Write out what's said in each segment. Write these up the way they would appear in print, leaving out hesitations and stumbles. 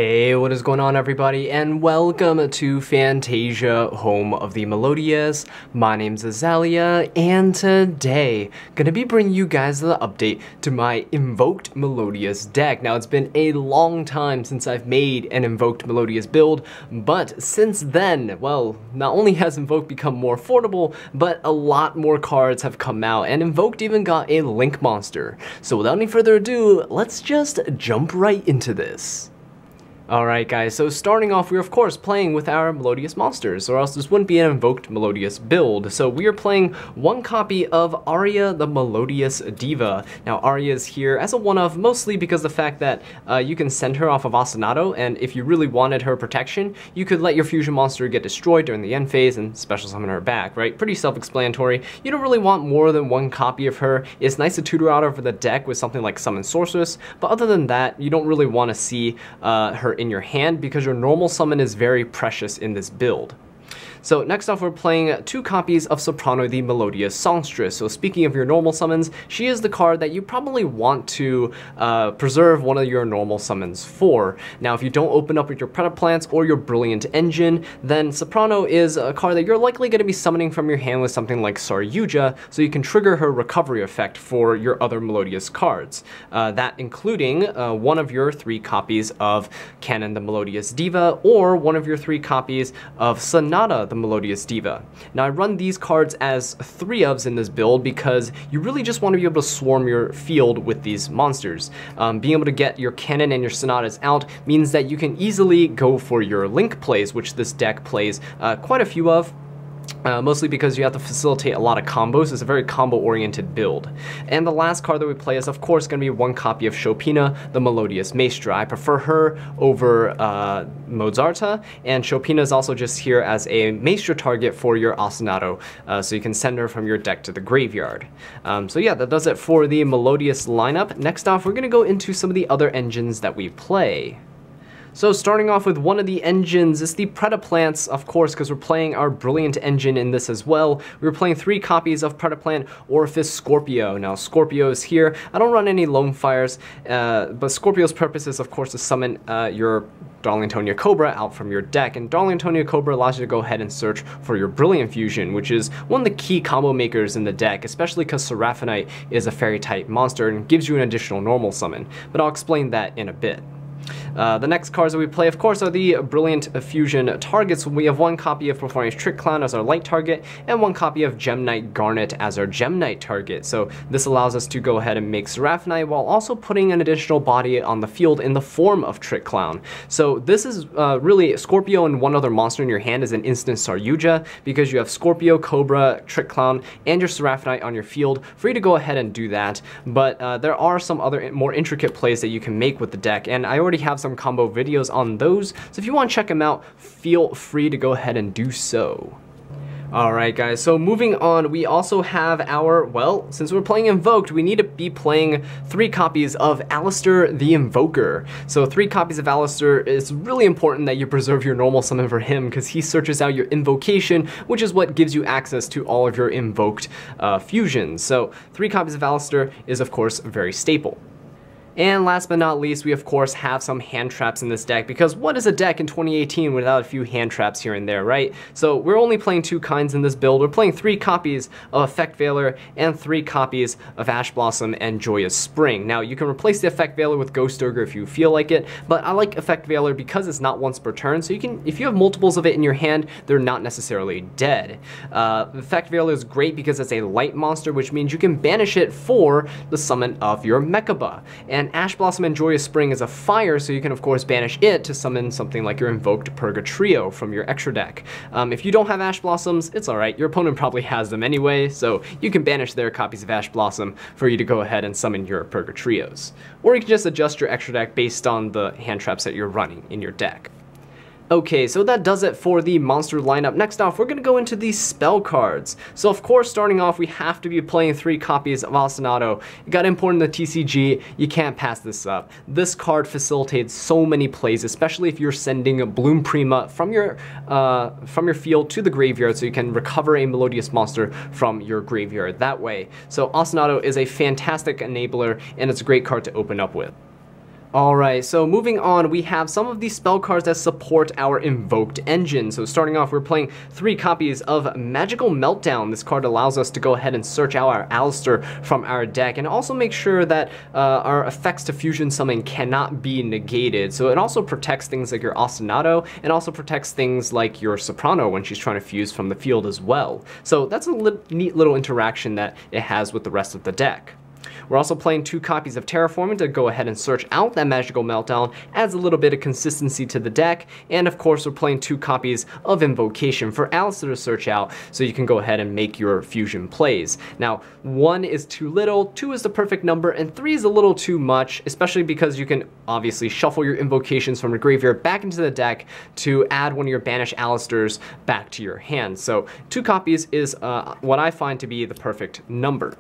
Hey, what is going on everybody, and welcome to Fantasia, home of the Melodious. My name's Azallea, and today, gonna be bringing you guys the update to my Invoked Melodious deck. Now, it's been a long time since I've made an Invoked Melodious build, but since then, well, not only has Invoked become more affordable, but a lot more cards have come out, and Invoked even got a Link monster. So without any further ado, let's just jump right into this. Alright guys, so starting off, we're of course playing with our Melodious monsters, or else this wouldn't be an Invoked Melodious build. So we are playing one copy of Aria the Melodious Diva. Now Aria is here as a one-of, mostly because of the fact that you can send her off of Asanato, and if you really wanted her protection, you could let your fusion monster get destroyed during the end phase and special summon her back, right? Pretty self-explanatory. You don't really want more than one copy of her. It's nice to tutor out over the deck with something like Summon Sorceress, but other than that, you don't really want to see her in your hand because your normal summon is very precious in this build. So next off, we're playing two copies of Soprano the Melodious Songstress. So speaking of your normal summons, she is the card that you probably want to preserve one of your normal summons for. Now, if you don't open up with your Predaplants or your Brilliant Engine, then Soprano is a card that you're likely going to be summoning from your hand with something like Saryuja, so you can trigger her recovery effect for your other Melodious cards. That including one of your three copies of Canon the Melodious Diva, or one of your three copies of Sonata the Melodious Diva. Now, I run these cards as 3-ofs in this build because you really just want to be able to swarm your field with these monsters. Being able to get your Canon and your Sonatas out means that you can easily go for your Link plays, which this deck plays quite a few of. Mostly because you have to facilitate a lot of combos. It's a very combo-oriented build. And the last card that we play is, of course, going to be one copy of Chopina, the Melodious Maestra. I prefer her over Mozarta, and Chopina is also just here as a Maestra target for your Asanato, so you can send her from your deck to the graveyard. So yeah, that does it for the Melodious lineup. Next off, we're going to go into some of the other engines that we play. So starting off with one of the engines is the Predaplants, of course, because we're playing our Brilliant Engine in this as well. We're playing 3 copies of Predaplant Orifice Scorpio. Now, Scorpio is here. I don't run any Lone Fires, but Scorpio's purpose is, of course, to summon your Darlingtonia Cobra out from your deck, and Darlingtonia Cobra allows you to go ahead and search for your Brilliant Fusion, which is one of the key combo makers in the deck, especially because Seraphonite is a fairy-type monster and gives you an additional normal summon, but I'll explain that in a bit. The next cards that we play, of course, are the Brilliant Fusion targets. We have one copy of Performance Trick Clown as our light target, and one copy of Gem Knight Garnet as our Gem Knight target. So this allows us to go ahead and make Seraphonite while also putting an additional body on the field in the form of Trick Clown. So this is really Scorpio and one other monster in your hand is an instant Saryuja, because you have Scorpio, Cobra, Trick Clown, and your Seraphonite on your field for you to go ahead and do that. But there are some other more intricate plays that you can make with the deck, and I already have some combo videos on those, so if you want to check them out, feel free to go ahead and do so. Alright guys, so moving on, we also have our, well, since we're playing Invoked, we need to be playing 3 copies of Alistair the Invoker. So 3 copies of Alistair, is really important that you preserve your normal summon for him, because he searches out your invocation, which is what gives you access to all of your invoked fusions. So 3 copies of Alistair is, of course, very staple. And last but not least, we of course have some hand traps in this deck, because what is a deck in 2018 without a few hand traps here and there, right? So we're only playing 2 kinds in this build. We're playing 3 copies of Effect Veiler and 3 copies of Ash Blossom and Joyous Spring. Now, you can replace the Effect Veiler with Ghost Ogre if you feel like it, but I like Effect Veiler because it's not once per turn, so you can, if you have multiples of it in your hand, they're not necessarily dead. Effect Veiler is great because it's a light monster, which means you can banish it for the summon of your Mechaba. And Ash Blossom and Joyous Spring is a fire, so you can of course banish it to summon something like your Invoked Purgatrio from your extra deck. If you don't have Ash Blossoms, it's alright, your opponent probably has them anyway, so you can banish their copies of Ash Blossom for you to go ahead and summon your Purgatrios. Or you can just adjust your extra deck based on the hand traps that you're running in your deck. Okay, so that does it for the monster lineup. Next off, we're going to go into the spell cards. So of course, starting off, we have to be playing 3 copies of Asanato. You got to import in the TCG, you can't pass this up. This card facilitates so many plays, especially if you're sending a Bloom Prima from your field to the graveyard, so you can recover a Melodious monster from your graveyard that way. So Asanato is a fantastic enabler, and it's a great card to open up with. Alright, so moving on, we have some of these spell cards that support our Invoked engine. So starting off, we're playing 3 copies of Magical Meltdown. This card allows us to go ahead and search out our Alistair from our deck, and also make sure that our effects to fusion summon cannot be negated. So it also protects things like your Ostinato, and also protects things like your Soprano when she's trying to fuse from the field as well. So that's a neat little interaction that it has with the rest of the deck. We're also playing 2 copies of Terraforming to go ahead and search out that Magical Meltdown, adds a little bit of consistency to the deck, and of course we're playing 2 copies of Invocation for Alistair to search out, so you can go ahead and make your fusion plays. Now, 1 is too little, 2 is the perfect number, and 3 is a little too much, especially because you can obviously shuffle your Invocations from your graveyard back into the deck to add one of your banished Alistairs back to your hand. So 2 copies is what I find to be the perfect number.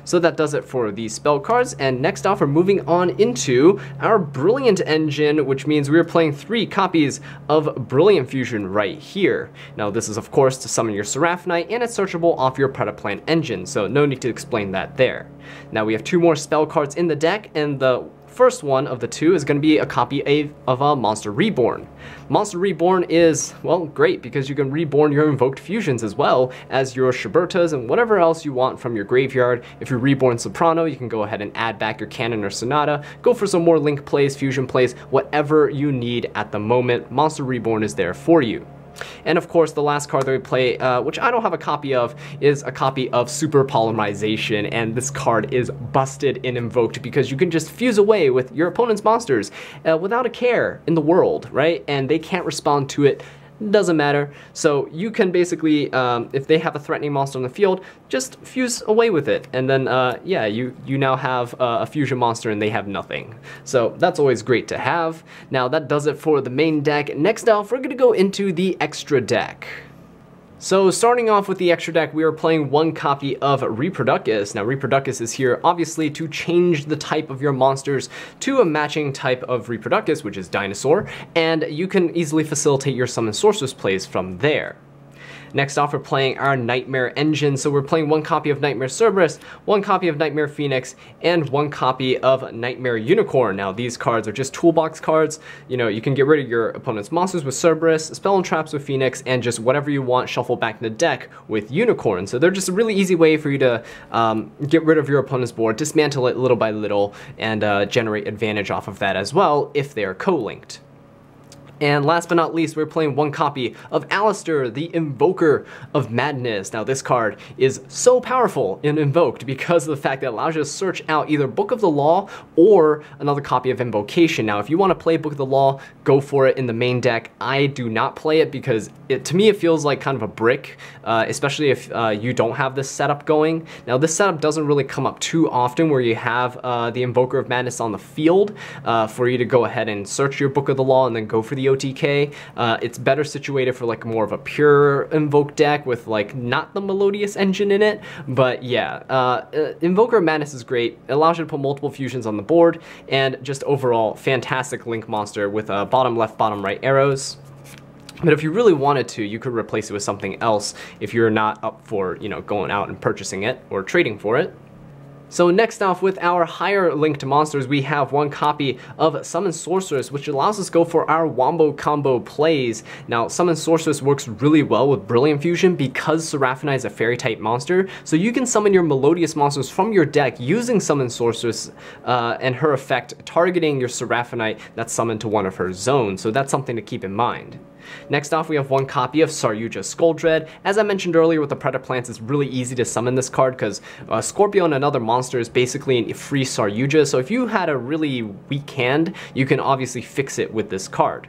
So that does it for these spell cards, and next off we're moving on into our Brilliant engine, which means we're playing 3 copies of Brilliant Fusion right here. Now this is of course to summon your Seraphonite, and it's searchable off your Predaplant engine, so no need to explain that there. Now we have 2 more spell cards in the deck, and the first one of the 2 is going to be a copy of a Monster Reborn. Monster Reborn is, well, great because you can reborn your Invoked Fusions as well as your Shibertas and whatever else you want from your graveyard. If you reborn Soprano, you can go ahead and add back your Cannon or Sonata, go for some more Link plays, Fusion plays, whatever you need at the moment. Monster Reborn is there for you. And of course, the last card that we play, which I don't have a copy of, is a copy of Super Polymerization, and this card is busted in Invoked because you can just fuse away with your opponent's monsters without a care in the world, right? And they can't respond to it. Doesn't matter. So you can basically, if they have a threatening monster on the field, just fuse away with it, and then yeah, you now have a fusion monster and they have nothing. So that's always great to have. Now that does it for the main deck. Next off, we're gonna go into the extra deck. So starting off with the extra deck, we are playing 1 copy of Reproducus. Now Reproducus is here obviously to change the type of your monsters to a matching type of Reproducus, which is Dinosaur, and you can easily facilitate your Summon Sorceress plays from there. Next off, we're playing our Nightmare engine. So we're playing 1 copy of Nightmare Cerberus, 1 copy of Nightmare Phoenix, and 1 copy of Nightmare Unicorn. Now these cards are just toolbox cards. You know, you can get rid of your opponent's monsters with Cerberus, Spell and Traps with Phoenix, and just whatever you want shuffle back in the deck with Unicorn. So they're just a really easy way for you to get rid of your opponent's board, dismantle it little by little, and generate advantage off of that as well if they are co-linked. And last but not least, we're playing 1 copy of Alistair, the Invoker of Madness. Now this card is so powerful in Invoked because of the fact that it allows you to search out either Book of the Law or another copy of Invocation. Now if you want to play Book of the Law, go for it in the main deck. I do not play it because to me it feels like kind of a brick, especially if you don't have this setup going. Now this setup doesn't really come up too often where you have the Invoker of Madness on the field for you to go ahead and search your Book of the Law and then go for the OTK. It's better situated for like more of a pure Invoke deck with like not the Melodious engine in it, but yeah, Invoker of Madness is great. It allows you to put multiple fusions on the board, and just overall fantastic Link monster with bottom left, bottom right arrows. But if you really wanted to, you could replace it with something else if you're not up for, you know, going out and purchasing it or trading for it. So next off, with our higher linked monsters, we have 1 copy of Summon Sorceress, which allows us to go for our Wombo Combo plays. Now, Summon Sorceress works really well with Brilliant Fusion because Seraphonite is a fairy type monster, so you can summon your Melodious monsters from your deck using Summon Sorceress and her effect targeting your Seraphonite that's summoned to one of her zones, so that's something to keep in mind. Next off, we have 1 copy of Saryuja Skuldread. As I mentioned earlier with the Predaplants, it's really easy to summon this card because Scorpio and another monster is basically a free Saryuja, so if you had a really weak hand, you can obviously fix it with this card.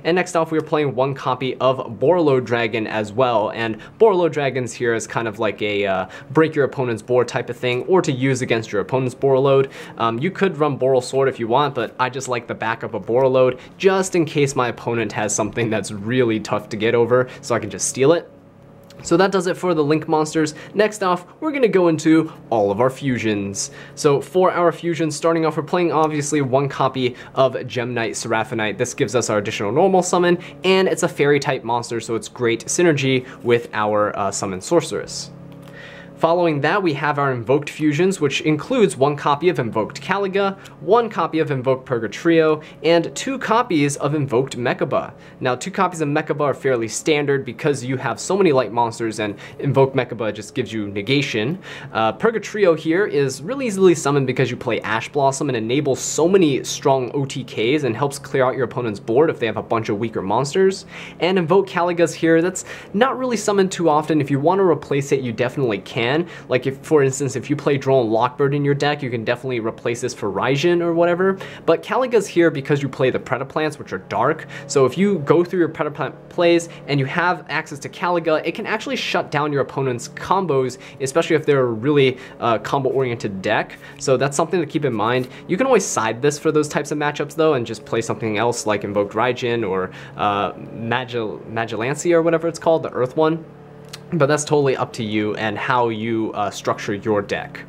And next off, we are playing 1 copy of Borreload Dragon as well, and Borreload Dragons here is kind of like a break your opponent's board type of thing, or to use against your opponent's Borreload. You could run Boral Sword if you want, but I just like the backup of Borreload, just in case my opponent has something that's really tough to get over, so I can just steal it. So that does it for the Link monsters. Next off, we're gonna go into all of our fusions. So for our fusions, starting off, we're playing obviously 1 copy of Gemknight Seraphonite. This gives us our additional normal summon, and it's a fairy type monster, so it's great synergy with our Summon Sorceress. Following that, we have our Invoked fusions, which includes 1 copy of Invoked Caliga, 1 copy of Invoked Purgatrio, and 2 copies of Invoked Mechaba. Now, 2 copies of Mechaba are fairly standard because you have so many light monsters, and Invoked Mechaba just gives you negation. Purgatrio here is really easily summoned because you play Ash Blossom and enables so many strong OTKs and helps clear out your opponent's board if they have a bunch of weaker monsters. And Invoked Caliga's here, that's not really summoned too often. If you want to replace it, you definitely can. Like if, for instance, if you play Droll Lockbird in your deck, you can definitely replace this for Raijin or whatever. But Caliga's here because you play the Predaplants, which are dark. So if you go through your Predaplant plays and you have access to Caliga, it can actually shut down your opponent's combos, especially if they're a really combo-oriented deck. So that's something to keep in mind. You can always side this for those types of matchups though, and just play something else like Invoked Raijin or Magilancia or whatever it's called, the Earth one. But that's totally up to you and how you structure your deck.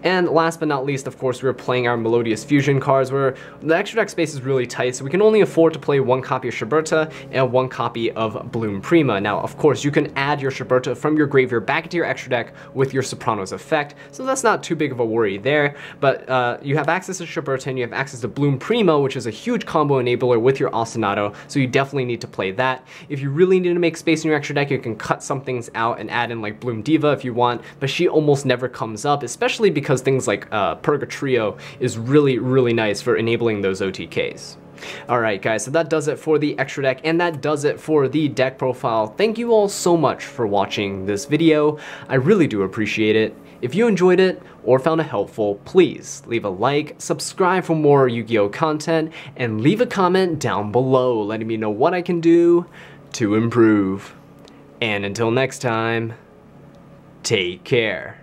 And last but not least, of course, we're playing our Melodious fusion cards where the extra deck space is really tight, so we can only afford to play 1 copy of Shiberta and 1 copy of Bloom Prima. Now, of course, you can add your Shiberta from your graveyard back into your extra deck with your Sopranos effect, so that's not too big of a worry there. But you have access to Shiberta and you have access to Bloom Prima, which is a huge combo enabler with your Ostinato, so you definitely need to play that. If you really need to make space in your extra deck, you can cut some things out and add in like Bloom Diva if you want, but she almost never comes up, especially because things like Purgatrio is really nice for enabling those OTKs. Alright guys, so that does it for the extra deck, and that does it for the deck profile. Thank you all so much for watching this video. I really do appreciate it. If you enjoyed it or found it helpful, please leave a like, subscribe for more Yu-Gi-Oh content, and leave a comment down below letting me know what I can do to improve. And until next time, take care.